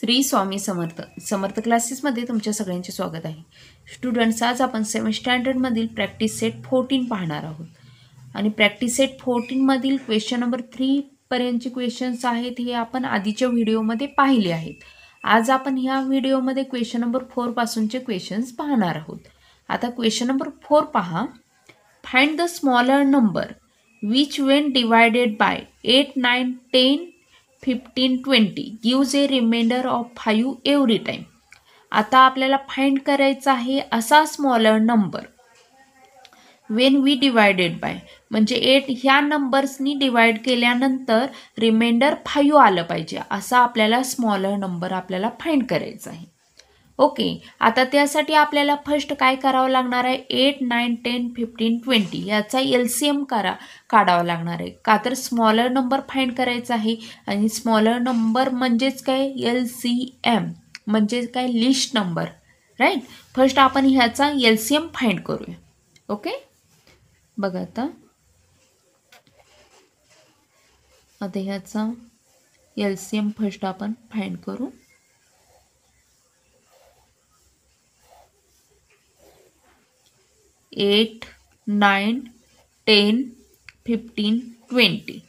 श्री स्वामी समर्थ समर्थ क्लासेसमध्ये तुमच्या सगळ्यांचे स्वागत आहे. स्टुडंट्स, आज आपण 7th स्टँडर्डमधील प्रॅक्टिस सेट 14 पाहणार आहोत. आणि प्रॅक्टिस सेट 14 मधील क्वेश्चन नंबर 3 पर्यंतचे क्वेश्चन्स आहेत हे आपण आधीच्या व्हिडिओमध्ये पाहिले आहेत. आज आपण ह्या व्हिडिओमध्ये क्वेश्चन नंबर 4 पासूनचे क्वेश्चन्स पाहणार आहोत. आता क्वेश्चन नंबर 4 पहा. Find the smaller number which when divided by 8, 9, 10, 15, 20 gives a remainder of 5 every time. आता आपल्याला फाइंड करायचा आहे असा smaller number when we divided by, म्हणजे 8 ह्या नंबर्सनी डिवाइड केल्यानंतर रिमाइंडर 5 आलं पाहिजे असा आपल्याला स्मॉलर नंबर आपल्याला फाइंड करायचा आहे. ओके, आता त्यासाठी आपल्याला फर्स्ट काय करावं लागणार आहे, 8, 9, 10, 15, 20 याचा LCM काढावा लागणार आहे. का तर स्मॉलर नंबर फाइंड करायचा आहे. आणि स्मॉलर नंबर म्हणजेच काय, LCM म्हणजेच काय, लिस्ट नंबर, राईट. फर्स्ट आपण ह्याचा LCM फाइंड करूया. ओके, बघा आता ह्याचा LCM फर्स्ट आपण फाइंड करू. 8, 9, 10, 15, 20.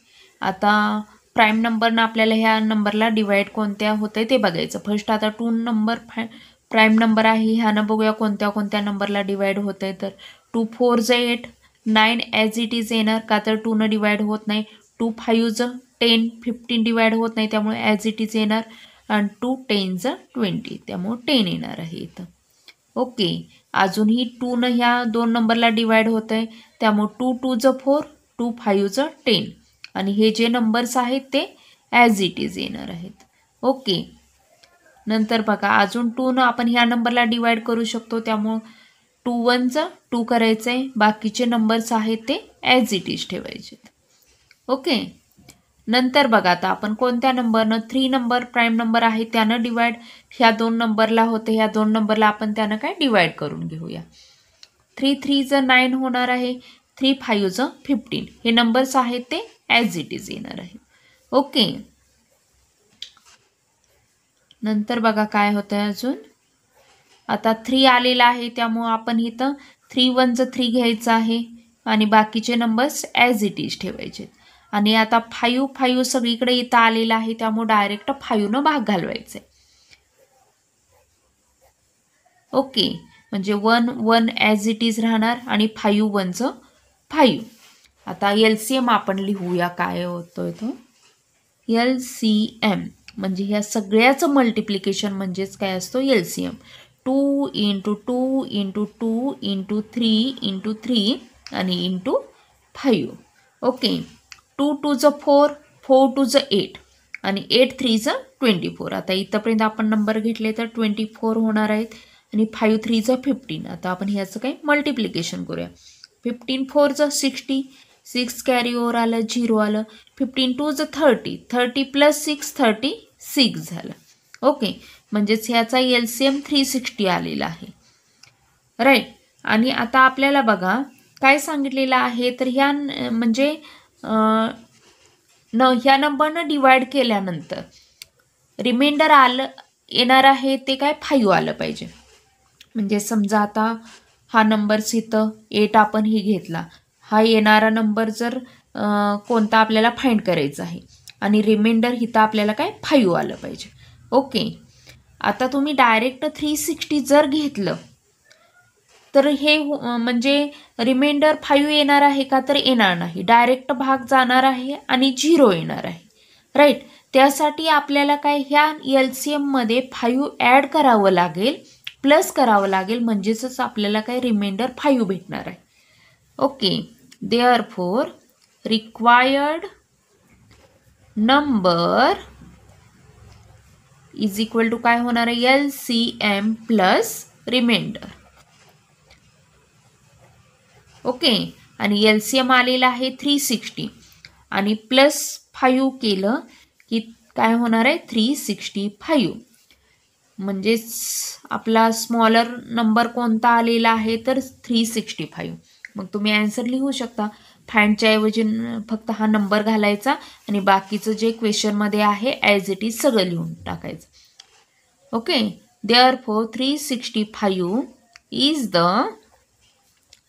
आता प्राईम नंबरनं आपल्याला ह्या नंबरला डिवाइड कोणत्या होते ते बघायचं. फर्स्ट आता 2 नंबर प्राईम नंबर आहे, ह्यानं बघूया कोणत्या कोणत्या नंबरला डिवाइड होत आहे. तर 2 4 8, 9 ॲज इट इज येणार, का तर 2 डिवाइड होत नाही. 2 5 10, 15 डिवाइड होत नाही, त्यामुळे ॲज इट इज येणार. आणि 2 10 20, त्यामुळे 10 येणार आहे इथं. ओके, अजूनही 2 ह्या 2 नंबरला डिवाइड होत आहे, त्यामुळे 2 2 4, 2 5 10. आणि हे जे नंबर्स आहेत ते ॲज इट इज येणार आहेत. ओके, नंतर बघा अजून 2 आपण ह्या नंबरला डिवाइड करू शकतो, त्यामुळं 2 1 2 करायचं आहे. बाकीचे नंबर्स आहेत ते ॲज इट इज ठेवायचे. ओके, नंतर बघा आता आपण कोणत्या नंबरनं, 3 नंबर प्राईम नंबर आहे त्यानं डिवाइड ह्या 2 नंबरला होते, ह्या 2 नंबरला आपण त्यानं काय डिवाइड करून घेऊया. 3 3 9 होणार आहे, 3 5 15. हे नंबर्स आहेत ते ॲज इट इज येणार आहे. ओके, नंतर बघा काय होतं अजून. आता 3 आलेला आहे, त्यामुळं आपण इथं 3 1 3 घ्यायचं आहे आणि बाकीचे नंबर्स ॲज इट इज ठेवायचे. आणि आता 5 5 सगळीकडे इथं आलेलं आहे, त्यामुळे डायरेक्ट 5 भाग घालवायचे. ओके, म्हणजे 1 1 ॲज इट इज राहणार आणि 5 1 5. आता LCM आपण लिहूया काय होतं तो. LCM म्हणजे ह्या सगळ्याचं मल्टिप्लिकेशन म्हणजेच काय असतो, LCM. 2 × 2 × 2 × 3 × 3 आणि × 5. ओके, 2 2 4, 4 2 8 आणि 8 3 24. आता इथंपर्यंत आपण नंबर घेतले तर 24 होणार आहेत. आणि 5 3 15. आता आपण ह्याचं काय मल्टिप्लिकेशन करूया. 15 4 60, 6 कॅरी ओव्हर आलं, 0 आलं. 15 2 30, 30 + 6 36 झालं. ओके, म्हणजेच ह्याचा LCM 360 आलेला आहे, राईट. आणि आता आपल्याला बघा काय सांगितलेलं आहे, तर ह्या म्हणजे ह्या नंबरनं डिवाइड केल्यानंतर रिमाइंडर येणार आहे ते काय 5 आलं पाहिजे. म्हणजे समजा आता हा नंबर्स इथं 8 आपण ही घेतला, हा येणारा नंबर जर कोणता आपल्याला फाइंड करायचा आहे आणि रिमाइंडर इथं आपल्याला काय 5 आलं पाहिजे. ओके, आता तुम्ही डायरेक्ट 360 जर घेतलं तर हे म्हणजे रिमाइंडर 5 येणार आहे का, तर येणार नाही. डायरेक्ट भाग जाणार आहे आणि 0 येणार आहे, राईट. त्यासाठी आपल्याला काय ह्या LCM मध्ये 5 ॲड करावं लागेल, प्लस करावं लागेल, म्हणजेच आपल्याला काय रिमाइंडर 5 भेटणार आहे. Okay, therefore required number is equal to काय होणार आहे, LCM प्लस रिमाइंडर. ओके, आणि LCM आलेला आहे 360 आणि प्लस 5 केलं की काय होणार आहे, 365. म्हणजेच आपला स्मॉलर नंबर कोणता आलेला आहे, तर 365. मग तुम्ही आन्सर लिहू शकता. फाइंडच्या ऐवजी फक्त हा नंबर घालायचा आणि बाकीचं जे क्वेश्चनमध्ये आहे ॲज इट इज सगळं लिहून टाकायचं. Okay, therefore 365 is the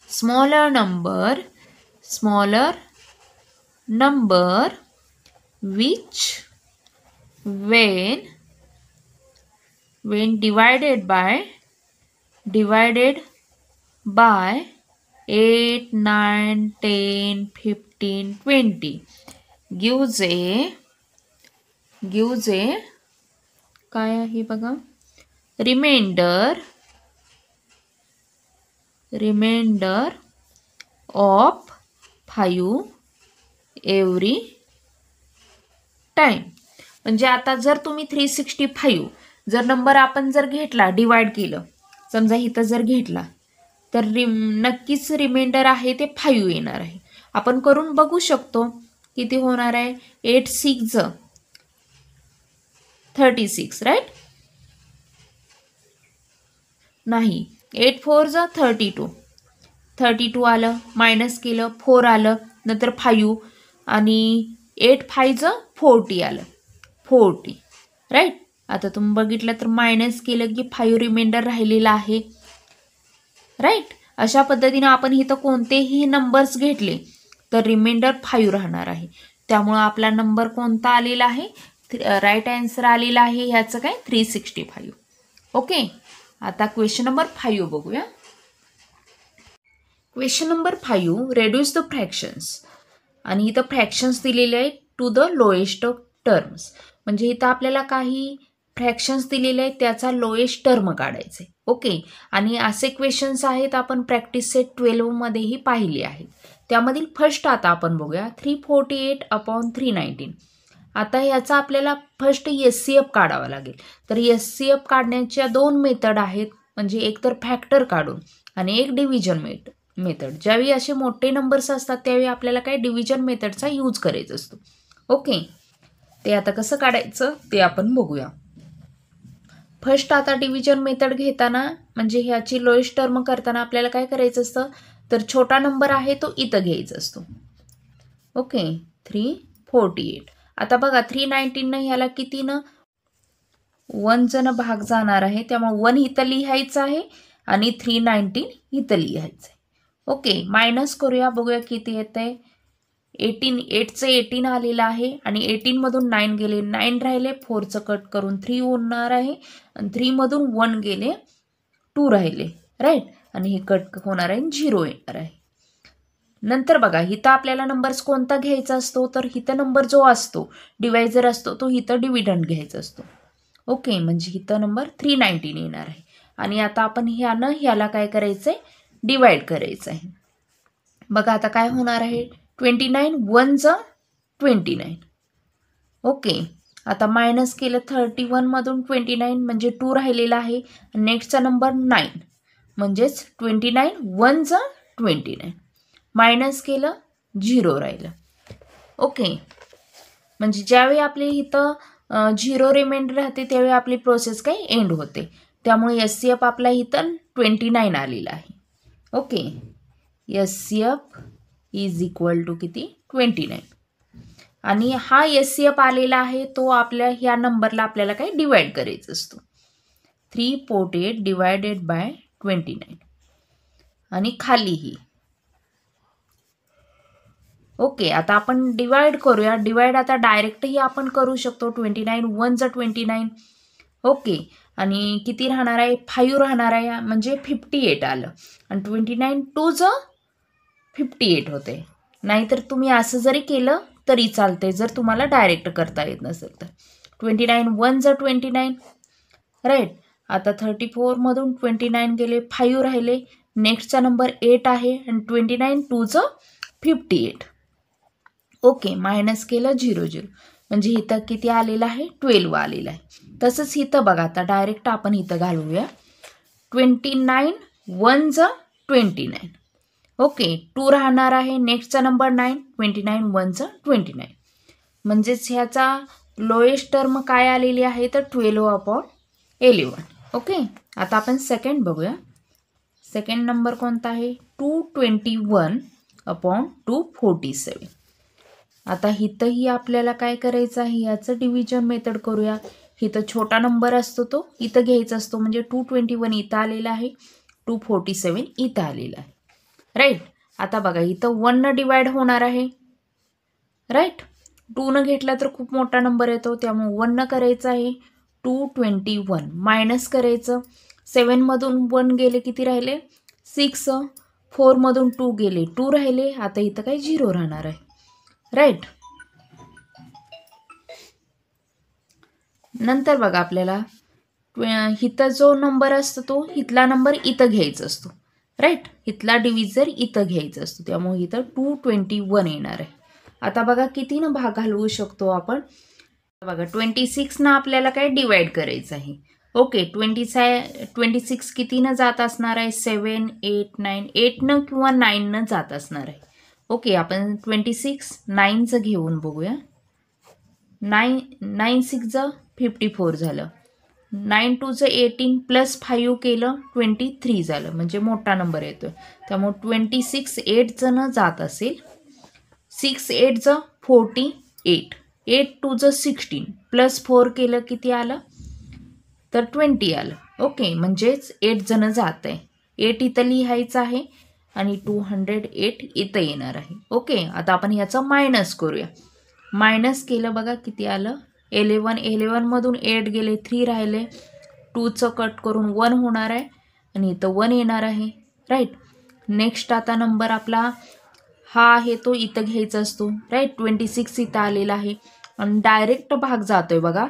smaller number which when divided by 8, 9, 10, 15, 20 gives a काय आहे बघा, remainder of 5 every time. म्हणजे आता जर तुम्ही 365 जर नंबर आपण जर घेतला, डिवाइड केलं, समजा इथं जर घेतला, तर नक्कीच रिमाइंडर आहे ते 5 येणार आहे. आपण करून बघू शकतो किती होणार आहे. 8 6 36, राईट? नाही, 8 4 32 आलं, मायनस केलं 4 आलं, नंतर 5 आणि 8 5 40 आलं, 40, राईट? आता तुम्ही बघितलं तर मायनस केलं की 5 रिमाइंडर राहिलेला आहे, राईट? अशा पद्धतीने आपण इथं कोणतेही नंबर्स घेतले तर रिमाइंडर 5 राहणार आहे. त्यामुळे आपला नंबर कोणता आलेला आहे, राईट आन्सर आलेला आहे ह्याचं काय, 365. ओके, आता क्वेश्चन नंबर 5 बघूया. Question number 5, reduce the fractions. आणि इथं फ्रॅक्शन्स दिलेले आहेत टू द लोएस्ट टर्म्स. म्हणजे इथं आपल्याला काही फ्रॅक्शन्स दिलेले आहेत, त्याचा लोएस्ट टर्म काढायचे. ओके, आणि असे क्वेश्चन्स आहेत आपण प्रॅक्टिस सेट 12 मध्येही पाहिले आहेत. त्यामधील फर्स्ट आता आपण बघूया, 348/319. आता याचा आपल्याला फर्स्ट SCF काढावा लागेल. तर SCF काढण्याच्या 2 मेथड आहेत, म्हणजे एक तर फॅक्टर काढून आणि एक डिव्हिजन मेथड. ज्यावेळी असे मोठे नंबर्स असतात त्यावेळी आपल्याला काय डिव्हिजन मेथडचा यूज करायचा असतो. ओके, ते आता कसं काढायचं ते आपण बघूया. फर्स्ट आता डिव्हिजन मेथड घेताना म्हणजे ह्याची लोएस्ट टर्म करताना आपल्याला काय करायचं असतं, तर छोटा नंबर आहे तो इथं घ्यायचा असतो. ओके, 348. आता बघा 319 ह्याला कितीनं 1 जण भाग जाणार आहे, त्यामुळे 1 इथं लिहायचं आहे आणि 319 इथं लिहायचं आहे. ओके, मायनस करूया, बघूया किती येतंय. 8चं 18 आलेलं आहे आणि 18 मधून 9 गेले, 9 राहिले, 4चं कट करून 3 होणार आहे आणि 3 मधून 1 गेले, 2 राहिले, राईट? आणि हे कट होणार आहे, 0 येणार आहे. नंतर बघा इथं आपल्याला नंबर्स कोणता घ्यायचा असतो, तर इथं नंबर जो असतो डिवायझर असतो तो इथं डिव्हिडंड घ्यायचा असतो. ओके, म्हणजे इथं नंबर 319 येणार आहे. आणि आता आपण ह्याला काय करायचं आहे, डिवाइड करायचं आहे. बघा आता काय होणार आहे, 29 1 29. ओके, आता मायनस केलं 31 मधून 29 म्हणजे 2 राहिलेला आहे. नेक्स्टचा नंबर 9 म्हणजेच 29 1 29. मायनस केलं 0 राहिलं. ओके, म्हणजे ज्यावेळी आपले इथं 0 रिमाइंडर राहते त्यावेळी आपली प्रोसेस काही एंड होते. त्यामुळे SCF आपला इथं 29 आलेला आहे. Okay, SCF is equal to किती, 29. आणि हा SCF आलेला आहे तो आपल्या ह्या नंबरला आपल्याला काही डिवाइड करायचा असतो. 348 डिवायडेड बाय 29 आणि खालीही. ओके, आता आपण डिवाइड करूया. डिवाइड आता डायरेक्टही आपण करू शकतो. 29 1 29. ओके, आणि किती राहणार आहे, 5 राहणार आहे, म्हणजे 58 आलं. आणि 29 2 58 होते. नाहीतर तुम्ही असं जरी केलं तरी चालते जर तुम्हाला डायरेक्ट करता येत नसेल तर. 29 1 29, राईट? आता 34 मधून 29 गेले, 5 राहिले, नेक्स्टचा नंबर 8 आहे आणि 29 2 58. ओके, मायनस केलं 0 म्हणजे इथं किती आलेलं आहे, 12 आलेलं आहे. तसंच इथं बघा आता डायरेक्ट आपण इथं घालूया 29 1 29. ओके, 2 राहणार आहे, नेक्स्टचा नंबर 9 29 1 29. म्हणजेच ह्याचा लोएस्ट टर्म काय आलेली आहे तर 12/11. ओके, आता आपण सेकंड बघूया. सेकंड नंबर कोणता आहे, 221/247. आता इथंही आपल्याला काय करायचं आहे, याचं डिव्हिजन मेथड करूया. इथं छोटा नंबर असतो तो इथं घ्यायचा असतो, म्हणजे 221 इथं आलेला आहे, 247 इथं आलेला आहे, राईट. आता बघा इथं 1 न डिवाइड होणार आहे, राईट. 2 न घेतला तर खूप मोठा नंबर येतो, त्यामुळे 1 न करायचं आहे. 221 मायनस करायचं, 7 मधून 1 गेले किती राहिले 6, 4 मधून 2 गेले 2 राहिले, आता इथं काही 0 राहणार आहे, राईट. नंतर बघा आपल्याला इथं जो नंबर असतो तो इथला नंबर इथं घ्यायचा असतो, राईट. इथला डिव्हिजर इथं घ्यायचा असतो, त्यामुळे इथं 221 येणार आहे. आता बघा कितीनं भाग घालवू शकतो आपण, बघा 26 ना आपल्याला काय डिवाइड करायचं आहे. ओके, 26 कितीनं जात असणार आहे, 7, 8, 9, 8 किंवा 9 जात असणार आहे. ओके, आपण 26 9चं घेऊन बघूया. 9 6 54 झालं, 9 2 18 प्लस 5 केलं 23 झालं, म्हणजे मोठा नंबर येतोय, त्यामुळे 26 8 जात असेल. 6 8 48, 8 2 16 प्लस 4 केलं किती आलं तर 20 आलं. ओके, म्हणजेच 8 जात आहे. 8 इथं लिहायचं आहे आणि 208 इथं येणार आहे. ओके, आता आपण ह्याचं मायनस करूया. मायनस केलं बघा किती आलं 11, 11 मधून 8 गेले 3 राहिले, 2चं कट करून 1 होणार आहे आणि इथं 1 येणार आहे, राईट. नेक्स्ट आता नंबर आपला हा आहे तो इथं घ्यायचा असतो, राईट. 26 इथं आलेला आहे आणि डायरेक्ट भाग जातोय बघा,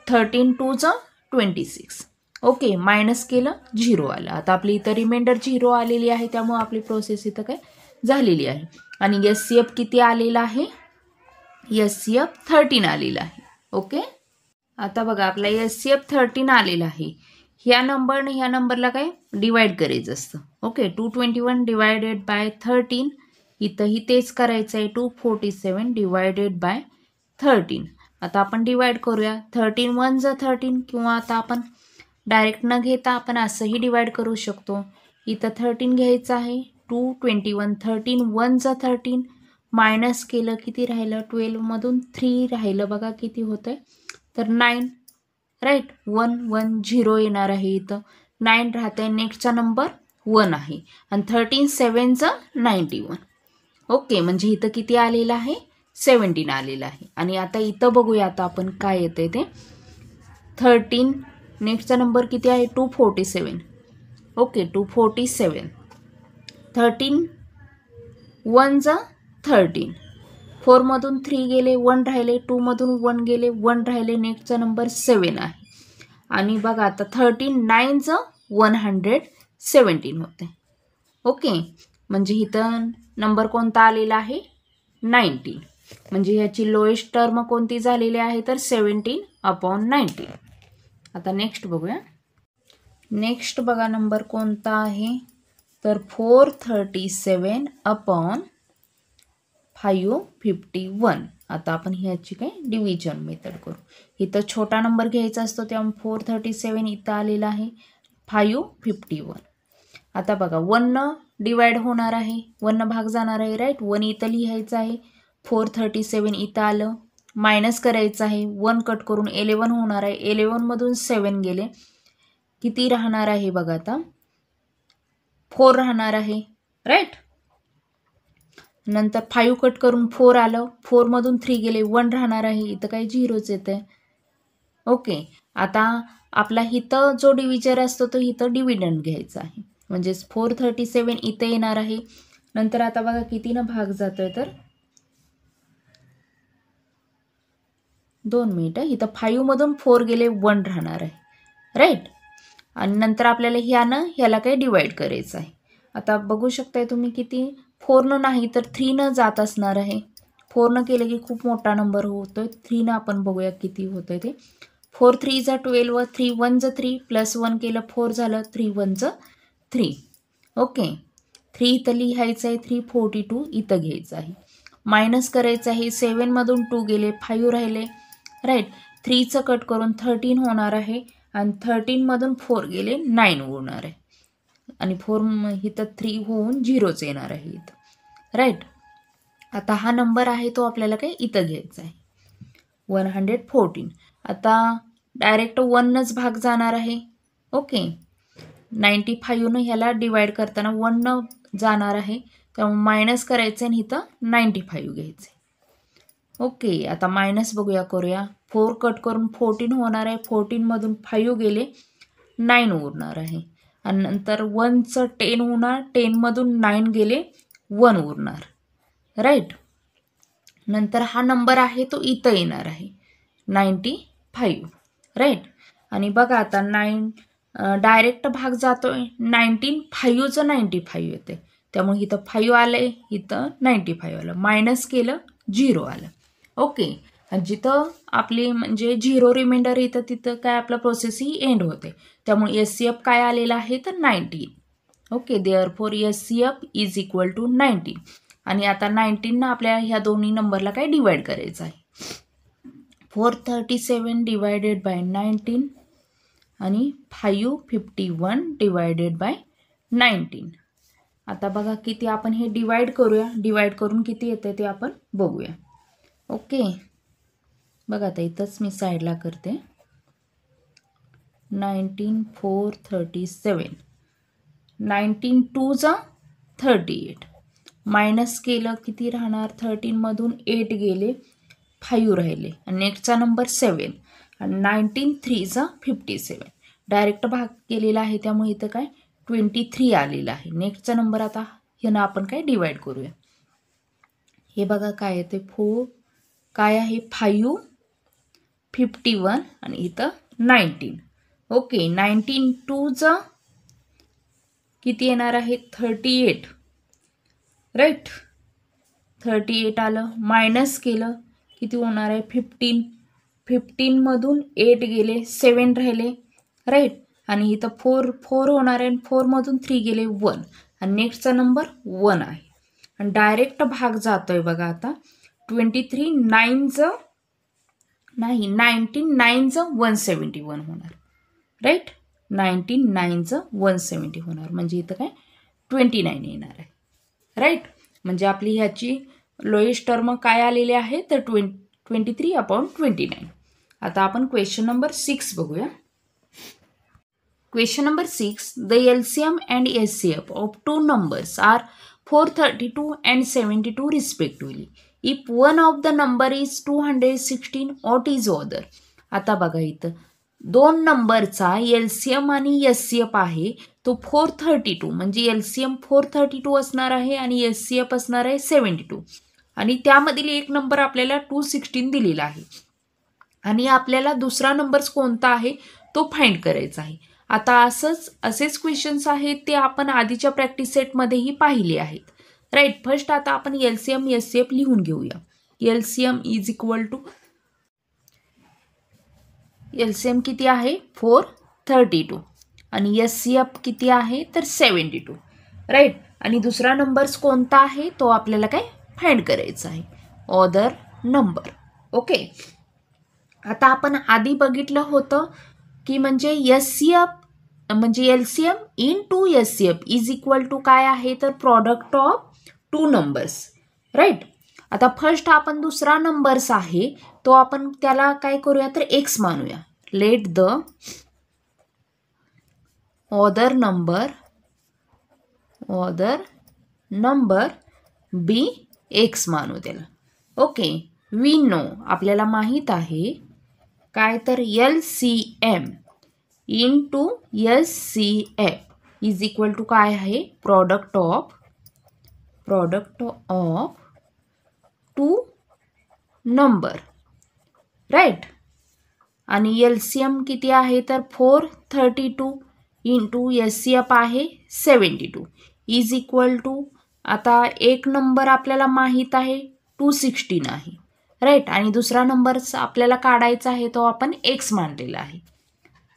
13 2 26. ओके, मायनस केलं 0 आलं. आता आपली इथं रिमाइंडर 0 आलेली आहे, त्यामुळे आपली प्रोसेस इथं काय झालेली आहे. आणि SCF किती आलेला आहे, SCF 13 आलेला आहे. ओके, आता बघा आपला SCF 13 आलेला आहे. ह्या नंबरने ह्या नंबरला काय डिवाइड करायचं असतं. ओके, 221 डिवायडेड बाय 13, इथंही तेच करायचं आहे, 247 डिवायडेड बाय 13. आता आपण डिवाइड करूया, 13 1 13, किंवा आता आपण डायरेक्ट न घेता आपण असंही डिवाइड करू शकतो. इथं 13 घ्यायचं आहे, 221 13 1 13, मायनस केलं किती राहिलं 12 मधून 3 राहिलं बघा किती होतंय तर 9, राईट. 1 1 0 येणार आहे, इथं 9 राहते, नेक्स्टचा नंबर 1 आहे आणि 13 7 91. ओके, म्हणजे इथं किती आलेलं आहे 17 आलेलं आहे. आणि आता इथं बघूया आता आपण काय येते ते 13, नेक्स्टचा नंबर किती आहे 247. ओके, 247, 13 1 13, 4 मधून 3 गेले 1 राहिले, 2 मधून 1 गेले 1 राहिले, नेक्स्टचा नंबर 7 आहे. आणि बघा आता 13 9 117 होते. ओके, म्हणजे इथं नंबर कोणता आलेला आहे 19, म्हणजे ह्याची लोएस्ट टर्म कोणती झालेली आहे तर 17/19. आता नेक्स्ट बघूया. नेक्स्ट बघा नंबर कोणता आहे तर 437/551. आता आपण ह्याची काय डिव्हिजन मेथड करू. इथं छोटा नंबर घ्यायचा असतो, त्यामुळे 437 इथं आलेला आहे, 551. आता बघा 1 डिवाइड होणार आहे, 1 भाग जाणार आहे, राईट. 1 इथं लिहायचं आहे, 437 इथं आलं, मायनस करायचं आहे, 1 कट करून 11 होणार आहे, 11 मधून 7 गेले किती राहणार आहे बघा आता 4 राहणार आहे, राईट. नंतर 5 कट करून 4 आलं, 4 मधून 3 गेले 1 राहणार आहे, इथं काही 0च येते. ओके, आता आपला इथं जो डिव्हिजर असतो तो इथं डिव्हिडंड घ्यायचा आहे, म्हणजेच 437 इथं येणार आहे. नंतर आता बघा कितीनं भाग जातोय तर 2 मिनिटं, इथं 5 मधून 4 गेले 1 राहणार आहे, राईट. आणि नंतर आपल्याला ह्याला काही डिवाइड करायचं आहे. आता बघू शकताय तुम्ही किती 4 नाही तर 3 जात असणार आहे. 4 केलं की खूप मोठा नंबर होतोय, 3 आपण बघूया किती होतंय ते. 4 3 12, 3 1 3 प्लस 1 केलं 4 झालं, 3 1 3. ओके, 3 इथं लिहायचं आहे, 342 इथं घ्यायचं आहे, मायनस करायचं आहे, 7 मधून 2 गेले 5 राहिले, राईट. 3चं कट करून 13 होणार आहे आणि 13 मधून 4 गेले 9 होणार आहे आणि 4 इथं 3 होऊन 0च येणार आहे इथं, राईट. आता हा नंबर आहे तो आपल्याला काय इथं घ्यायचा आहे 114. आता डायरेक्ट 1नच भाग जाणार आहे. ओके, 95 ह्याला डिवाइड करताना 1 जाणार आहे, त्यामुळे मायनस करायचं आणि इथं 95 घ्यायचे. ओके, आता मायनस बघूया, करूया. 4 कट करून 14 होणार आहे. 14मधून 5 गेले, 9 उरणार आहे. आणि नंतर 1चं 10 होणार, 10मधून 9 गेले, 1 उरणार. राईट. नंतर हा नंबर आहे तो इथं येणार आहे, 95. राईट. आणि बघा आता 9 डायरेक्ट भाग जातोय, 19 5चं 95 येते, त्यामुळे इथं 5 आलंय, इथं 95 आलं. मायनस केलं, 0 आलं. ओके, आणि जिथं आपली म्हणजे 0 रिमाइंडर येतं तिथं काय आपला प्रोसेस ही एंड होते. त्यामुळे SCF काय आलेला आहे तर 19. Okay, therefore SCF is equal to 19. आणि आता 19 ना आपल्या ह्या दोन्ही नंबरला काय डिवाइड करायचं आहे. 437 डिवायडेड बाय 19 आणि 551 डिवायडेड बाय 19. आता बघा किती आपण हे डिवाइड करूया. डिवाइड करून किती येते ते आपण बघूया. ओके, बघा आता इथंच मी साईडला करते. 19 437, 19 2 38, मायनस केलं किती राहणार, 13मधून 8 गेले, 5 राहिले, आणि नेक्स्टचा नंबर 7, आणि 19 3 57. डायरेक्ट भाग केलेला आहे त्यामुळे इथं काय 23 आलेलं आहे. नेक्स्टचा नंबर आता ह्यानं आपण काय डिवाइड करूया. हे बघा काय येते, 4 काय आहे 5 51 आणि इथं 19. ओके, 19 2 किती येणार आहे 38. राईट, 38 आलं. मायनस केलं किती होणार आहे 15. 15मधून 8 गेले, 7 राहिले. राईट, आणि इथं 4 होणार आहे, 4मधून 3 गेले, 1, आणि नेक्स्टचा नंबर 1 आहे. आणि डायरेक्ट भाग जातोय बघा आता 23 9 नाही 19 9 171 होणार. राईट, 19 9 170 होणार, म्हणजे इथं काय 29 येणार आहे. राईट, म्हणजे आपली ह्याची लोएस्ट टर्म काय आलेली आहे तर 23/29. आता आपण क्वेश्चन नंबर 6 बघूया. Question number 6. The LCM and SCF of two numbers are 432 and 72 respectively. If one of the number is 216, what is other? आता बघा इथं दोन नंबरचा LCM आणि SCF आहे तो 432, म्हणजे LCM 432 असणार आहे आणि SCF असणार आहे 72, आणि त्यामधील एक नंबर आपल्याला 216 दिलेला आहे आणि आपल्याला दुसरा नंबर कोणता आहे तो फाइंड करायचा आहे. आता असेच क्वेश्चन्स आहेत ते आपण आधीच्या प्रॅक्टिस सेटमध्येही पाहिले आहेत. राईट, फर्स्ट आता आपण LCM SCF लिहून घेऊया. LCM is equal to LCM किती आहे 432 आणि SCF किती आहे तर 72. राईट, आणि दुसरा नंबर्स कोणता आहे तो आपल्याला काय फाइंड करायचा आहे, अदर नंबर. ओके, आता आपण आधी बघितलं होतं की म्हणजे SCF म्हणजे LCM into SCF is equal to काय आहे तर product of two numbers. Right, आता फर्स्ट आपण दुसरा नंबर्स आहे तो आपण त्याला काय करूया तर X मानूया. Let the other number be X मानू त्याला. ओके, वी नो आपल्याला माहीत आहे काय तर LCM into SCF is equal to काय आहे product of two number. Right, आणि LCM किती आहे तर 432 इंटू SCF आहे 72 इज इक्वल टू आता एक नंबर आपल्याला माहीत आहे 216 आहे. राईट, आणि दुसरा नंबर आपल्याला काढायचा आहे तो आपण X मानलेला आहे.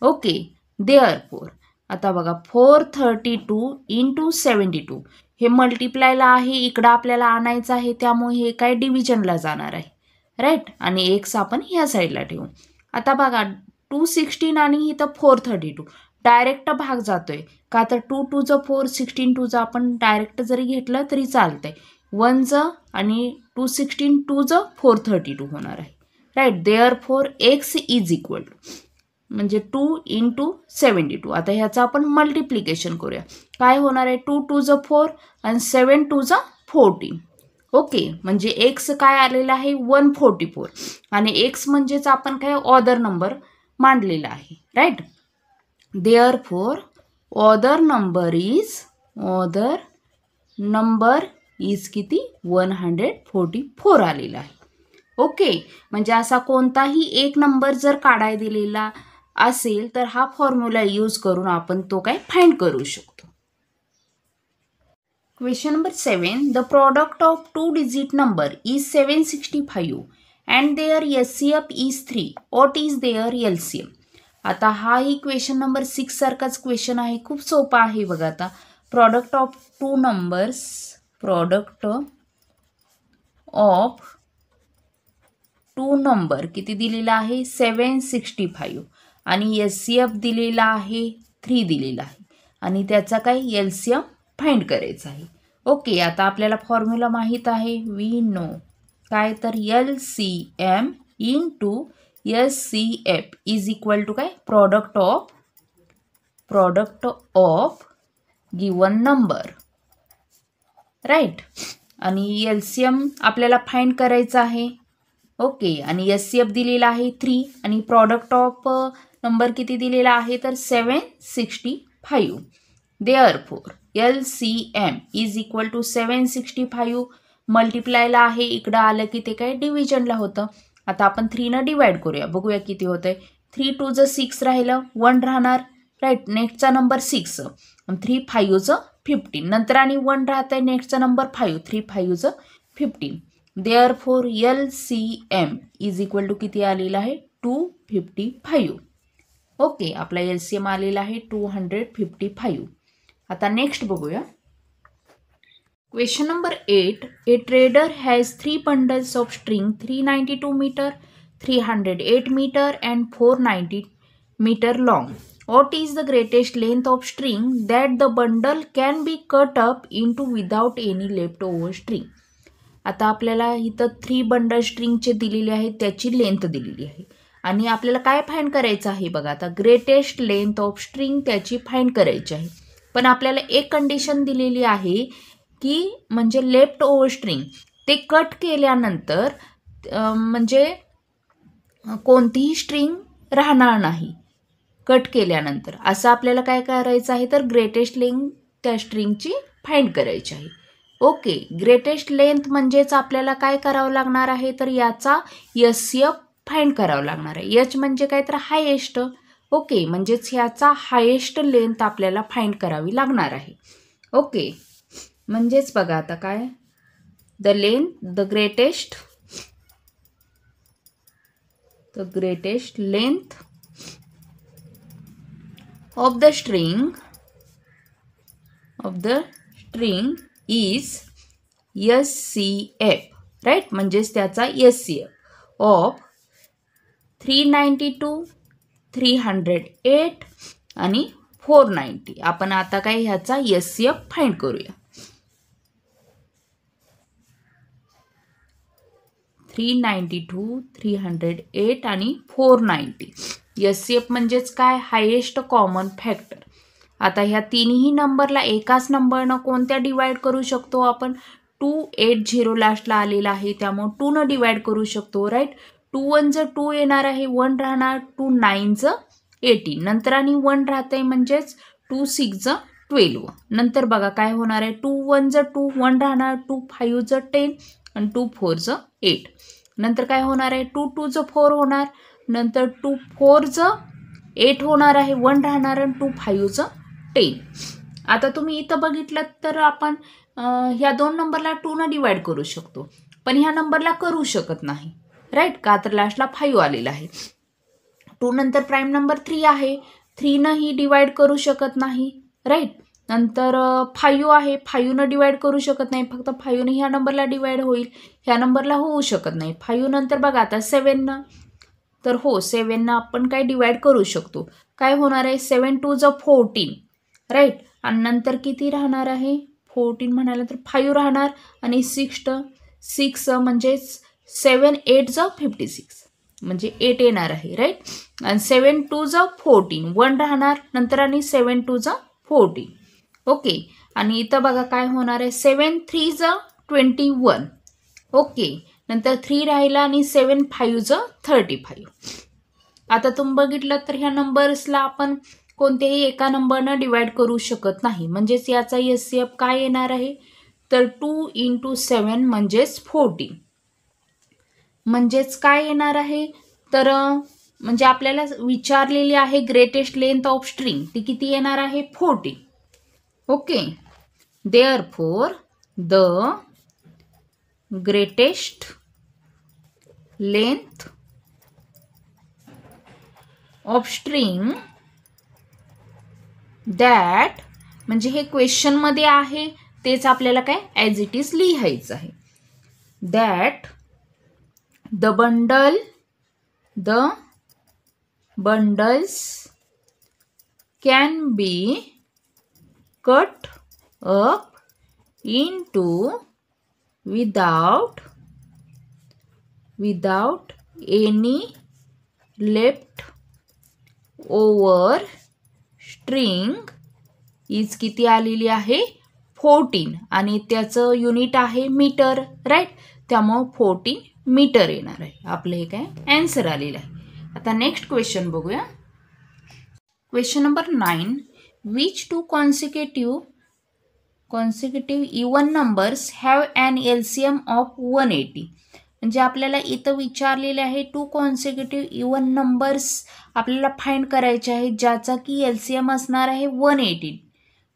ओके, देअरफॉर आता बघा 432 इंटू 72 हे मल्टिप्लायला आहे, इकडं आपल्याला आणायचं आहे त्यामुळे हे काय डिव्हिजनला जाणार आहे. राईट, आणि X आपण ह्या साईडला ठेवू. आता बघा 216 आणि इथं 432 डायरेक्ट भाग जातोय का तर 2 2 4 16 2 आपण डायरेक्ट जरी घेतलं तरी चालतंय. 1 आणि 216 2 432 होणार आहे. Right, therefore X is equal to म्हणजे 2 इंटू 72. आता ह्याचं आपण मल्टिप्लिकेशन करूया. काय होणार आहे 2 2 ज 4 आणि 7 2 ज 14. ओके, म्हणजे एक्स काय आलेला आहे 144 आणि एक्स म्हणजेच आपण काय ऑदर नंबर मांडलेला आहे, right. Therefore other number is किती 144 आलेला आहे. ओके, म्हणजे असा कोणताही एक नंबर जर काढाय दिलेला असेल तर हा फॉर्म्युला यूज करून आपण तो काय फाइंड करू शकतो. Question number 7. The product of 2 digit number is 765 and their HCF is 3. What is their LCM. आता हाही क्वेश्चन नंबर 6 सारखाच क्वेश्चन आहे. खूप सोपा आहे बघा. आता product of 2 numbers, product of 2 number किती दिलेला आहे 765 आणि एचसीएफ दिलेला आहे 3 दिलेला आहे आणि त्याचा काय एलसीएम फाइंड करायचा आहे. ओके, आता आपल्याला फॉर्म्युला माहीत आहे. वी नो काय तर LCM into HCF is equal to काय product of given number, right. आणि एलसीएम आपल्याला फाइंड करायचा आहे. ओके, आणि एचसीएफ दिलेला आहे 3 आणि प्रॉडक्ट ऑफ नंबर किती दिलेला आहे तर 765. Therefore LCM is equal to 765 मल्टिप्लायला आहे, इकडं आलं की ते काय डिव्हिजनला होतं. आता आपण 3 डिवाइड करूया, बघूया किती होतंय. 3 2 ज 6 राहिलं, 1 राहणार, राईट. नेक्स्टचा नंबर 6 आणि 3 5 ज 15. नंतर आणि 1 राहतंय, नेक्स्टचा नंबर 5, 3 5 ज 15. Therefore LCM is equal to किती आलेला आहे 255. ओके, आपला एलसीएम आलेला आहे 255. आता नेक्स्ट बघूया. Question number 8. A trader has 3 bundles of string 392 metre, 308 metre and 490 metre long. What is the greatest length of string that the bundle can be cut up into without any leftover string? आता आपल्याला इथं 3 bundle स्ट्रिंगचे दिलेले आहेत, त्याची length दिलेली आहे आणि आपल्याला काय फाइंड करायचं आहे बघा. आता ग्रेटेस्ट लेंथ ऑफ स्ट्रिंग त्याची फाइंड करायची आहे. पण आपल्याला एक कंडिशन दिलेली आहे की म्हणजे लेफ्ट ओव्हर स्ट्रिंग ते कट केल्यानंतर म्हणजे कोणतीही स्ट्रिंग राहणार नाही कट केल्यानंतर. असं आपल्याला काय करायचं आहे तर ग्रेटेस्ट लेंथ त्या स्ट्रिंगची फाइंड करायची आहे. ओके, ग्रेटेस्ट लेंथ म्हणजेच आपल्याला काय करावं लागणार आहे तर याचा एचसीएफ फाइंड करावं लागणार आहे. एच म्हणजे काय तर हायेस्ट. ओके, म्हणजेच ह्याचा हायेस्ट लेंथ आपल्याला फाइंड करावी लागणार आहे. ओके, म्हणजेच बघा आता काय the greatest length of the string is SCF, right. म्हणजेच त्याचा SCF of 392, 308 आणि 490. आपण आता काय ह्याचा SCF फाइंड करूया. 392, 308 आणि 490. एचसीएफ म्हणजेच काय हायेस्ट कॉमन फॅक्टर. आता ह्या तिन्ही नंबरला एकाच नंबरनं कोणत्या डिवाइड करू शकतो आपण 280 लास्टला आलेला आहे त्यामुळे 2 न डिवाइड करू शकतो, राईट. 2 1 ज 2 येणार आहे, 1 राहणार, 2 9 ज 18 नंतर आणि 1 राहतंय म्हणजेच 2 6 ज 12. नंतर बघा काय होणार आहे 2 1 ज 2 1 राहणार, 2 5 ज 10 आणि 2 4 ज 8. नंतर काय होणार आहे 2 2 ज 4 होणार, नंतर 2 4 ज 8 होणार आहे, 1 राहणार आणि 2 5 ज 10. आता तुम्ही इथं बघितलं तर आपण ह्या 2 नंबरला 2 न डिवाइड करू शकतो पण ह्या नंबरला करू शकत नाही, राईट. का तर लास्टला 5 आलेला आहे. 2 नंतर प्राईम नंबर 3 आहे, 3 न ही डिवाइड करू शकत नाही, राईट. नंतर 5 आहे, 5 न डिवाइड करू शकत नाही, फक्त 5 ने ह्या नंबरला डिवाइड होईल, ह्या नंबरला होऊ शकत नाही. 5 नंतर बघा आता 7 न, तर हो 7 न आपण काय डिवाइड करू शकतो. काय होणार आहे 7 2 ज 14, राईट. आणि नंतर किती राहणार आहे 14 म्हणायला तर 5 राहणार आणि 6 म्हणजे 7 8 ज 56. म्हणजे 8 येणार आहे, राईट. आणि 7 2 जा 14, 1 राहणार नंतर आणि 7 2 जा 14. ओके. आणि इथं बघा काय होणार आहे, 7 3 जा 21. ओके. नंतर 3 राहिला आणि 7 5 जा 35. आता तुम्ही बघितलं तर ह्या नंबर्सला आपण कोणत्याही एका नंबरनं डिवाइड करू शकत नाही. म्हणजेच याचा एचसीएफ काय येणार आहे, तर 2 × 7 म्हणजेच 14. म्हणजेच काय येणार आहे, तर म्हणजे आपल्याला विचारलेली आहे ग्रेटेस्ट लेंथ ऑफ स्ट्रिंग, ती किती येणार आहे, 14. Okay. Therefore the greatest length of string that, म्हणजे हे क्वेश्चनमध्ये आहे तेच आपल्याला काय ॲज इट इज लिहायचं आहे. That the bundles can be cut up into without any left over string is किती आलेली आहे, 14. आणि त्याचं युनिट आहे मीटर, राईट. त्यामुळं 14 मीटर येणार आहे. आपलं हे काय आन्सर आलेलं आहे. आता नेक्स्ट क्वेश्चन बघूया. Question number 9. Which two consecutive even numbers have an LCM of 180. म्हणजे आपल्याला इथं विचारलेले आहे 2 कॉन्सिक्युटिव्ह इवन नंबर्स आपल्याला फाइंड करायचे आहेत ज्याचा की LCM असणार आहे 180.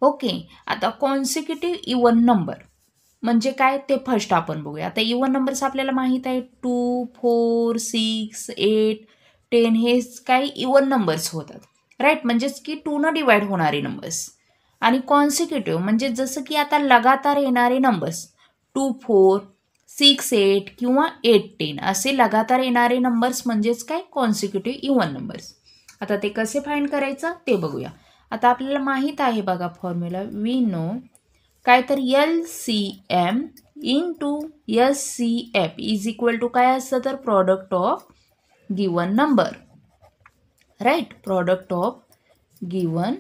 ओके. आता कॉन्सिक्युटिव्ह इवन नंबर म्हणजे काय ते फर्स्ट आपण बघूया. आता इवन नंबर्स आपल्याला माहीत आहे 2 4 6 8 10 हे काय इवन नंबर्स होतात, राईट. म्हणजेच की 2 डिवाइड होणारे नंबर्स. आणि कॉन्सिक्युटिव्ह म्हणजे जसं की आता लगातार येणारे नंबर्स 2 4 6 8 किंवा 8 10 असे लगातार येणारे नंबर्स म्हणजेच काय कॉन्सिक्युटिव्ह इवन नंबर्स. आता ते कसे फाइंड करायचं ते बघूया. आता आपल्याला माहीत आहे बघा फॉर्म्युला, वी नो काय तर LCM × SCF is equal to काय असतं तर product of given number, right. Product of given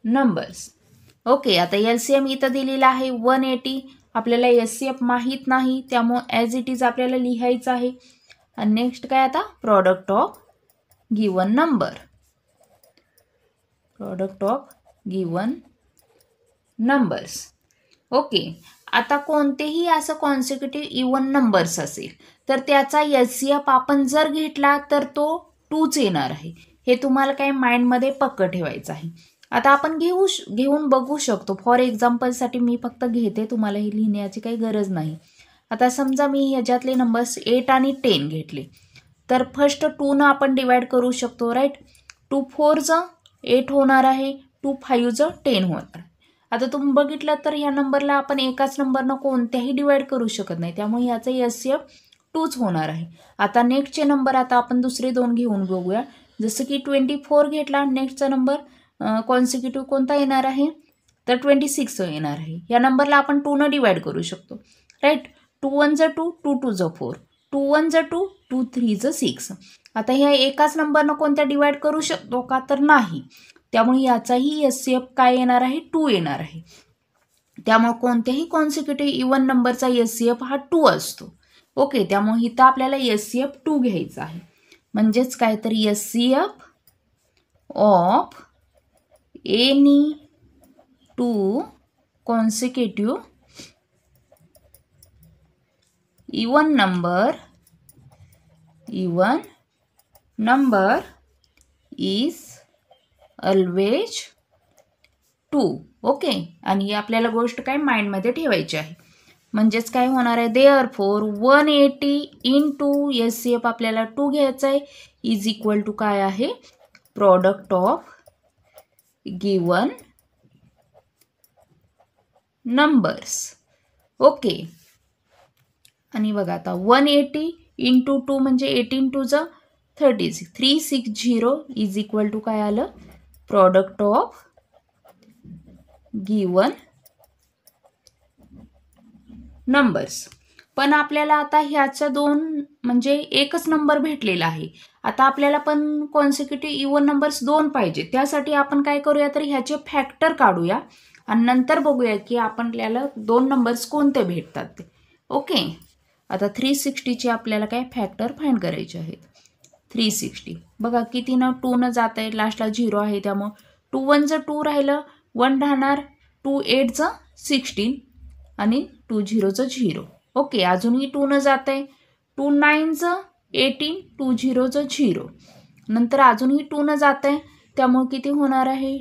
numbers. Okay. आता LCM इथं दिलेला आहे 180. आपल्याला SCF माहीत नाही त्यामुळे ॲज इट इज आपल्याला लिहायचं आहे. आणि नेक्स्ट काय आता product of given number, product of given numbers. Okay. आता कोणतेही असं कॉन्सिक्युटिव्ह इवन नंबर्स असेल तर त्याचा LCF आपण जर घेतला तर तो 2च येणार आहे. हे तुम्हाला काय माइंडमध्ये पक्क ठेवायचं आहे. आता आपण घेऊन बघू शकतो. फॉर एक्झाम्पलसाठी मी फक्त घेते, तुम्हाला हे लिहिण्याची काही गरज नाही. आता समजा मी ह्याच्यातले नंबर्स 8 आणि 10 घेतले तर फर्स्ट 2 आपण डिवाइड करू शकतो, राईट. 2 4 जा 8 होणार आहे, 2 5 जा 10 होणार. आता तुम्ही बघितलं तर ह्या नंबरला आपण एकाच नंबरनं कोणत्याही डिवाइड करू शकत नाही, त्यामुळे ह्याचा LCM 2च होणार आहे. आता नेक्स्टचे नंबर आता आपण दुसरे 2 घेऊन बघूया. जसं की 24 घेतला, नेक्स्टचा नंबर कॉन्सिक्युटिव्ह कोणता येणार आहे तर 26 येणार आहे. या नंबरला आपण 2 डिवाइड करू शकतो, राईट. 2 1 जा 2, 2 2 जा 4, 2 1 जा 2, 2 3 जा 6. आता ह्या एकाच नंबरनं कोणत्या डिवाइड करू शकतो का तर नाही. त्यामुळे याचाही LCM काय येणार आहे 2 येणार आहे. त्यामुळे कोणत्याही कॉन्सिक्युटिव्ह इवन नंबरचा LCM हा 2 असतो. ओके. त्यामुळे इथं आपल्याला LCM 2 घ्यायचा आहे. म्हणजेच काय तर LCM of any 2 consecutive even number is always 2. Okay. आणि ही आपल्याला गोष्ट काय माइंडमध्ये ठेवायची आहे. म्हणजेच काय होणार आहे, देअरफॉर 180 × LCM आपल्याला 2 घ्यायचं आहे इज इक्वल टू काय आहे product of given numbers. Okay. आणि बघा आता 180 × 2 म्हणजे 18 2 जा 36, 360 इज इक्वल टू काय आलं प्रॉडक्ट ऑफ गिवन नंबर्स. पण आपल्याला आता ह्याच्या दोन म्हणजे एकच नंबर भेटलेला आहे. आता आपल्याला पण कॉन्सिक्युटिव्ह इव्हन नंबर्स 2 पाहिजे. त्यासाठी आपण काय करूया तर ह्याचे फॅक्टर काढूया आणि नंतर बघूया की आपल्याला 2 नंबर्स कोणते भेटतात ते. ओके. आता 360चे आपल्याला काय फॅक्टर फाइंड करायचे आहेत. 360 बघा कितीनं 2 जात आहे, लास्टला 0 आहे, त्यामुळं 2 1 2 राहिलं, 1 राहणार, 2 8 16 आणि 2 0 0. ओके. अजूनही 2 जात आहे, 2 9 18, 2 0 0. नंतर अजूनही 2 जात आहे, त्यामुळे किती होणार आहे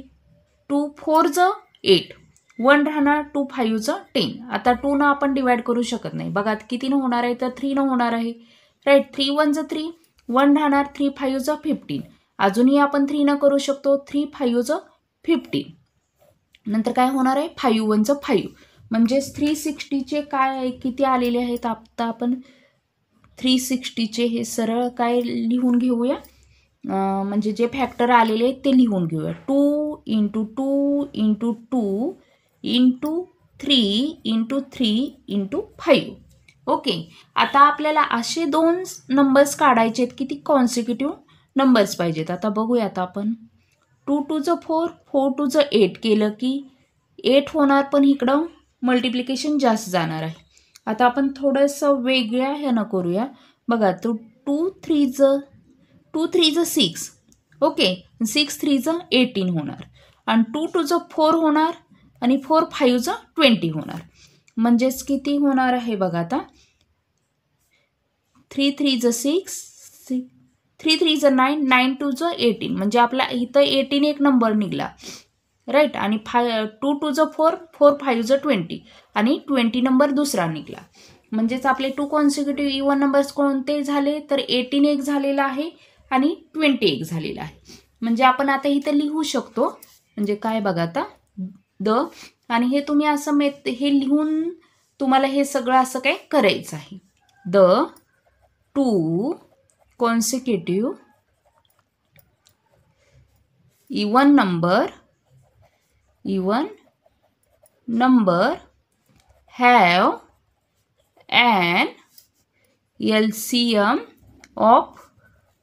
2 4 8, 1 राहणार, 2 5 10. आता 2 आपण डिवाइड करू शकत नाही. बघा कितीनं होणार आहे तर 3 होणार आहे. राईट. 3 1 3, 1 राहणार, 3 5 15. अजूनही आपण 3 करू शकतो, 3 5 15. नंतर काय होणार आहे 5 1 5. म्हणजेच 360चे काय किती आलेले आहेत आता आपण 360चे हे सरळ काय लिहून घेऊया, म्हणजे जे फॅक्टर आलेले आहेत ते लिहून घेऊया. 2 × 2 × 2 × 3 × 3 × 5. ओके. आता आपल्याला असे 2 नंबर्स काढायचे आहेत किती कॉन्सिक्युटिव्ह नंबर्स पाहिजेत. आता बघूया. आता आपण 2 2 4, 4 2 8 केलं की 8 होणार, पण इकडं मल्टिप्लिकेशन जास्त जाणार आहे. आता आपण थोडंसं वेगळ्या ह्यानं करूया. बघा तो 2 3 6. ओके. 6 3 18 होणार आणि 2 2 4 होणार आणि 4 5 20 होणार. म्हणजेच किती होणार आहे बघा आता 3 3 6, 3 3 9, 9 2 18. म्हणजे आपला इथं 18 एक नंबर निघला. राईट. आणि 2 2 4, 4 5 20 आणि 20 नंबर दुसरा निघला. म्हणजेच आपले 2 कॉन्सिक्युटिव्ह इव्हन नंबर्स कोणते झाले तर 18 एक झालेला आहे आणि 20 एक झालेला आहे. म्हणजे आपण आता इथं लिहू शकतो. म्हणजे काय बघा आता आणि हे तुम्ही असं हे लिहून तुम्हाला हे सगळं असं काय करायचं आहे. 2 consecutive even number have an LCM of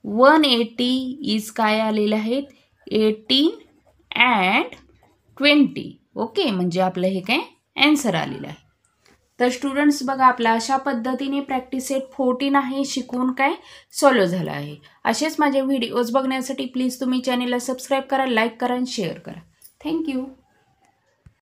180 is काय आलेले आहेत 18 and 20. ओके. म्हणजे आपलं हे काय आन्सर आलेलं आहे. तर स्टुडंट्स बघा आपला अशा पद्धतीने प्रॅक्टिस सेट 14 आहे शिकवून काय सॉल्व्ह झाला आहे. असेच माझे व्हिडिओज बघण्यासाठी प्लीज तुम्ही चॅनेलला सबस्क्राईब करा, लाईक करा आणि शेअर करा. थँक्यू.